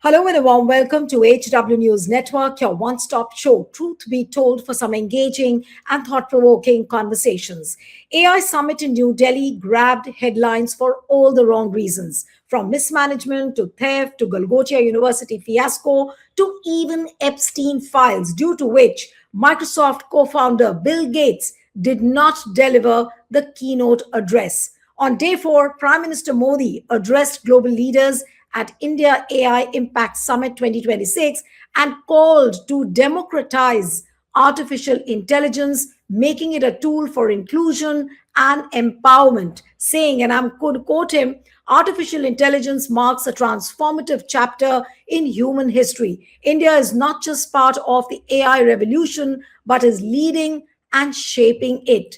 Hello and a warm welcome to HW News Network, your one stop show, truth be told, for some engaging and thought provoking conversations. AI Summit in New Delhi grabbed headlines for all the wrong reasons, from mismanagement to theft to Golgotia University fiasco to even Epstein files, due to which Microsoft co founder Bill Gates did not deliver the keynote address. On day four, Prime Minister Modi addressed global leaders at India AI Impact Summit 2026 and called to democratize artificial intelligence, making it a tool for inclusion and empowerment, saying, and I'm going to quote him, artificial intelligence marks a transformative chapter in human history. India is not just part of the AI revolution, but is leading and shaping it.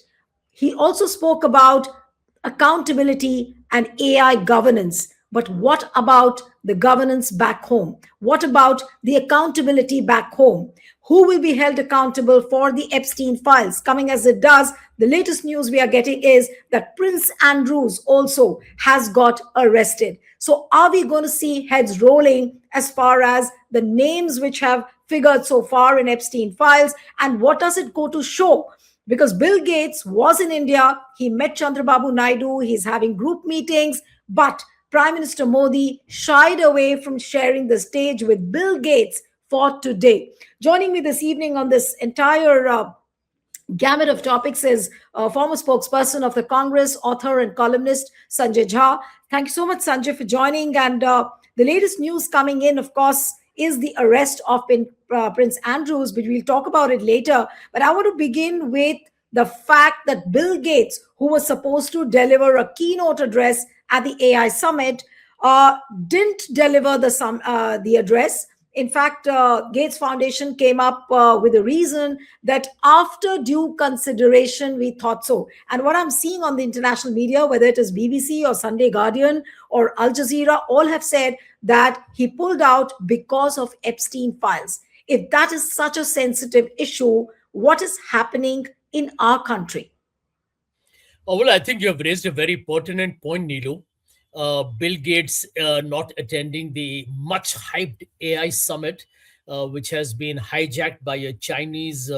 He also spoke about accountability and AI governance. But what about the governance back home? What about the accountability back home? Who will be held accountable for the Epstein files? Coming as it does, the latest news we are getting is that Prince Andrews also has got arrested. So, are we going to see heads rolling as far as the names which have figured so far in Epstein files? And what does it go to show? Because Bill Gates was in India, he met Chandrababu Naidu, he's having group meetings, but Prime Minister Modi shied away from sharing the stage with Bill Gates for today. Joining me this evening on this entire gamut of topics is former spokesperson of the Congress, author and columnist Sanjay Jha. Thank you so much, Sanjay, for joining. And the latest news coming in, of course, is the arrest of Prince Andrews, but we'll talk about it later. But I want to begin with the fact that Bill Gates, who was supposed to deliver a keynote address at the AI summit, didn't deliver the address. In fact, Gates Foundation came up with a reason that after due consideration, we thought so. And what I'm seeing on the international media, whether it is BBC or Sunday Guardian or Al Jazeera, all have said that he pulled out because of Epstein files. If that is such a sensitive issue, what is happening in our country? Oh, well, I think you have raised a very pertinent point, Neelu. Bill Gates not attending the much hyped AI summit, which has been hijacked by a Chinese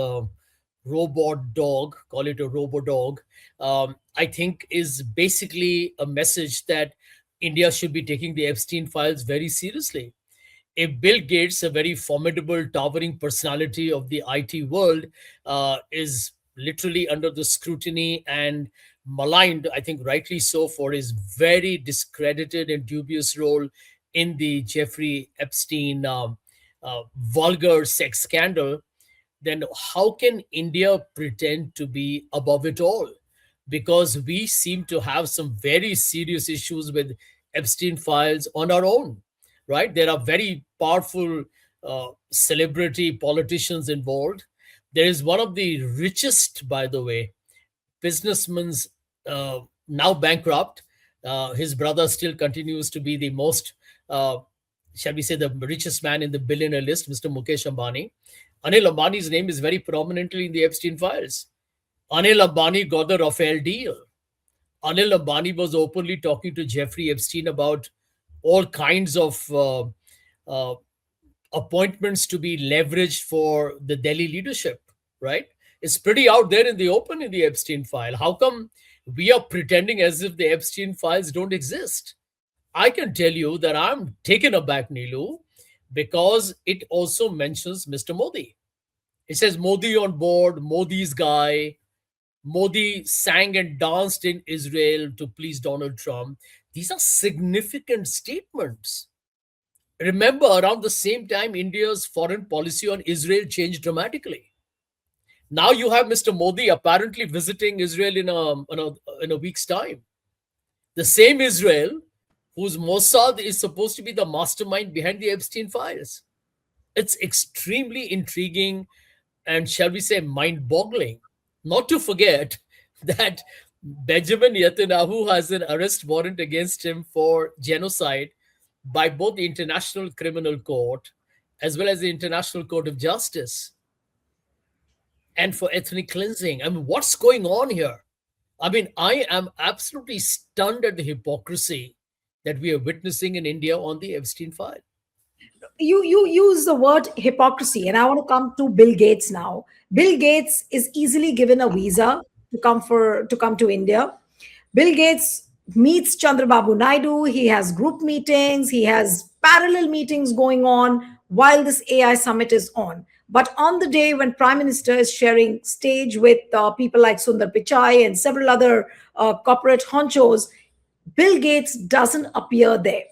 robot dog, call it a robo dog, I think is basically a message that India should be taking the Epstein files very seriously. If Bill Gates, a very formidable, towering personality of the IT world, is literally under the scrutiny and maligned, I think rightly so, for his very discredited and dubious role in the Jeffrey Epstein vulgar sex scandal, then how can India pretend to be above it all? Because we seem to have some very serious issues with Epstein files on our own, right? There are very powerful celebrity politicians involved. There is one of the richest, by the way, businessman's now bankrupt. His brother still continues to be the most, uh, shall we say, the richest man in the billionaire list, Mr. Mukesh Ambani. Anil Ambani's name is very prominently in the Epstein files. Anil Ambani got the Rafael deal. Anil Ambani was openly talking to Jeffrey Epstein about all kinds of uh, appointments to be leveraged for the Delhi leadership, right? It's pretty out there in the open in the Epstein file. How come we are pretending as if the Epstein files don't exist? I can tell you that I'm taken aback, Neelu, because it also mentions Mr. Modi. It says Modi on board, Modi's guy. Modi sang and danced in Israel to please Donald Trump. These are significant statements. Remember, around the same time, India's foreign policy on Israel changed dramatically. Now you have Mr. Modi apparently visiting Israel in a week's time. The same Israel whose Mossad is supposed to be the mastermind behind the Epstein files. It's extremely intriguing and, shall we say, mind boggling. Not to forget that Benjamin Netanyahu has an arrest warrant against him for genocide by both the International Criminal Court as well as the International Court of Justice, and for ethnic cleansing. I mean, what's going on here? I mean, I am absolutely stunned at the hypocrisy that we are witnessing in India on the Epstein file. you use the word hypocrisy, and I want to come to Bill Gates now. Bill Gates is easily given a visa to come to India. Bill Gates meets Chandrababu Naidu. He has group meetings. He has parallel meetings going on while this AI summit is on. But on the day when Prime Minister is sharing stage with people like Sundar Pichai and several other corporate honchos, Bill Gates doesn't appear there.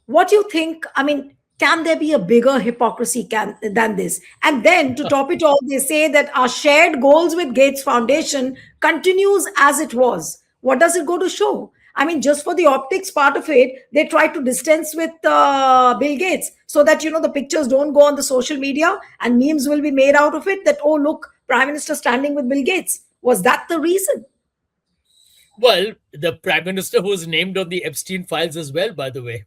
What do you think? I mean, can there be a bigger hypocrisy than this? And then to top it all, they say that our shared goals with Gates Foundation continues as it was. What does it go to show? I mean, just for the optics part of it, they try to distance with Bill Gates so that the pictures don't go on the social media and memes will be made out of it. That, oh, look, Prime Minister standing with Bill Gates. Was that the reason? Well, the prime minister who was named on the Epstein files as well, by the way.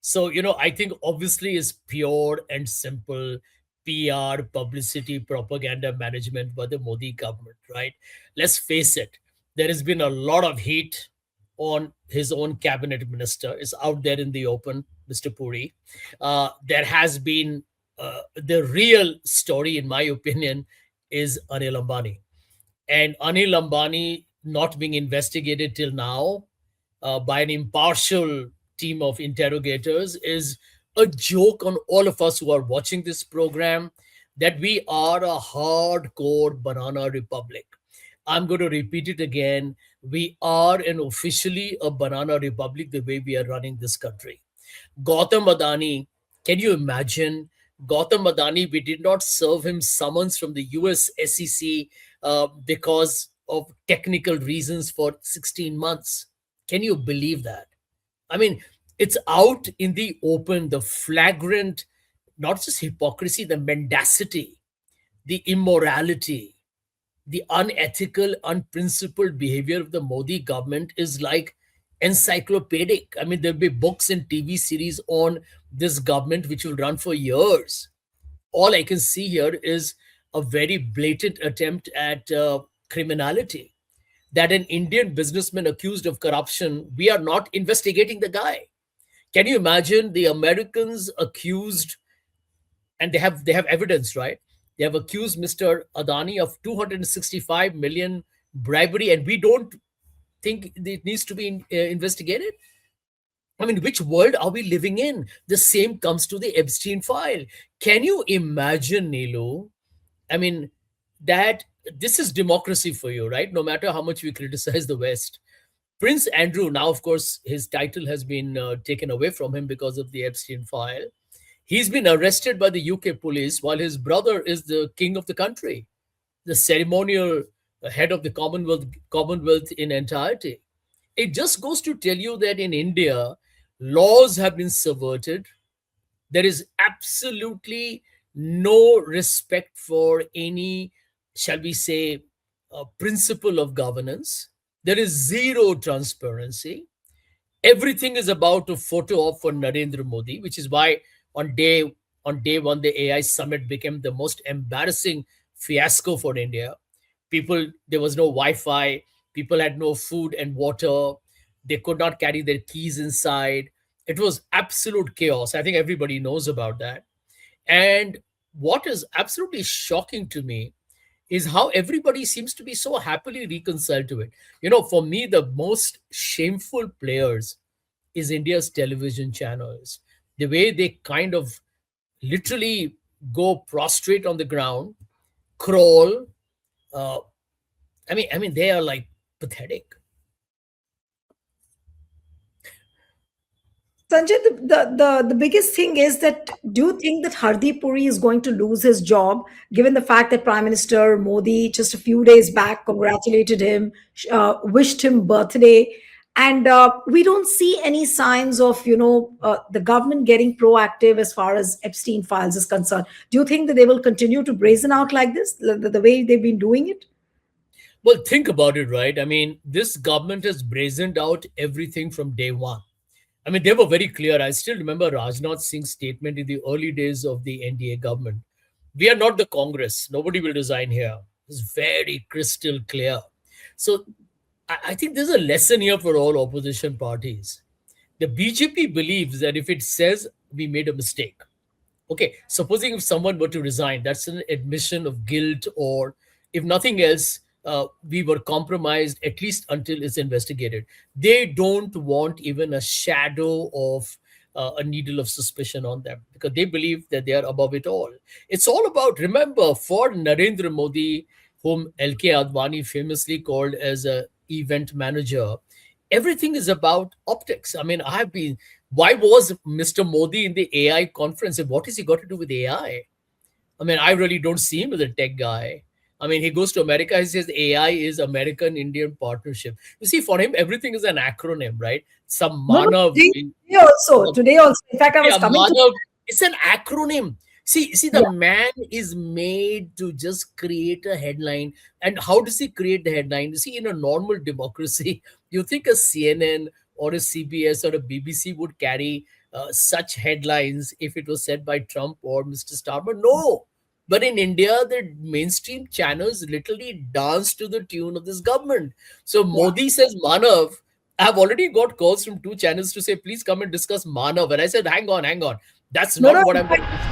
So, I think obviously is pure and simple PR, publicity, propaganda management by the Modi government, right? Let's face it, there has been a lot of heat on his own cabinet minister. It's out there in the open, Mr. Puri. There has been the real story, in my opinion, is Anil Ambani, and Anil Ambani not being investigated till now by an impartial team of interrogators is a joke on all of us who are watching this program, that we are a hardcore banana republic. I'm going to repeat it again. We are an officially a banana republic the way we are running this country. Gautam Adani, can you imagine? Gautam Adani, we did not serve him summons from the US SEC because of technical reasons for 16 months. Can you believe that? I mean, it's out in the open, the flagrant, not just hypocrisy, the mendacity, the immorality, the unethical, unprincipled behavior of the Modi government is like encyclopedic. I mean, there'll be books and TV series on this government which will run for years. All I can see here is a very blatant attempt at criminality. That an Indian businessman accused of corruption, we are not investigating the guy. Can you imagine the Americans accused, and they have evidence, right? They have accused Mr. Adani of 265 million bribery, and we don't think it needs to be investigated. I mean, which world are we living in? The same comes to the Epstein file. Can you imagine, Neelu? I mean, that this is democracy for you, right? No matter how much we criticize the West. Prince Andrew, now, of course, his title has been taken away from him because of the Epstein file. He's been arrested by the UK police while his brother is the king of the country, the ceremonial head of the Commonwealth in entirety. It just goes to tell you that in India, laws have been subverted. There is absolutely no respect for any, shall we say, principle of governance. There is zero transparency. Everything is about a photo op for Narendra Modi, which is why on day one the AI summit became the most embarrassing fiasco for India. People, there was no Wi-Fi. People had no food and water. They could not carry their keys inside. It was absolute chaos. I think everybody knows about that. And what is absolutely shocking to me is how everybody seems to be so happily reconciled to it. For me, the most shameful players is India's television channels. The way they kind of literally go prostrate on the ground, crawl. Uh, I mean, they are like pathetic. Sanjay, the biggest thing is that, do you think that Hardeep Puri is going to lose his job, given the fact that Prime Minister Modi just a few days back congratulated him, wished him birthday, and we don't see any signs of the government getting proactive as far as Epstein files is concerned. Do you think that they will continue to brazen out like this, the way they've been doing it? Well, think about it, right? I mean, this government has brazened out everything from day one. I mean, they were very clear. I still remember Rajnath Singh's statement in the early days of the NDA government. We are not the Congress. Nobody will resign here. It's very crystal clear. So I think there's a lesson here for all opposition parties. The BJP believes that if it says we made a mistake, Okay, supposing if someone were to resign, that's an admission of guilt, or if nothing else, we were compromised at least until it's investigated. They don't want even a shadow of a needle of suspicion on them, because they believe that they are above it all. It's all about, remember, for Narendra Modi, whom LK Advani famously called as a event manager, everything is about optics. I mean, why was Mr. Modi in the AI conference? And what has he got to do with AI? I mean, I really don't see him as a tech guy. I mean, he goes to America, he says AI is American Indian partnership. You see, for him, everything is an acronym, right? Some No, no, MANAV. today also. In fact, I was Yeah, coming to. Madhav, it's an acronym. See, the Yeah. man is made to just create a headline. And how does he create the headline? You see, in a normal democracy, you think a CNN or a CBS or a BBC would carry such headlines if it was said by Trump or Mr. Starmer? No. But in India, the mainstream channels literally dance to the tune of this government. So Yeah. Modi says Manav. I've already got calls from two channels to say, please come and discuss Manav. And I said, hang on. That's No, no. not what In I'm going fact, to discuss.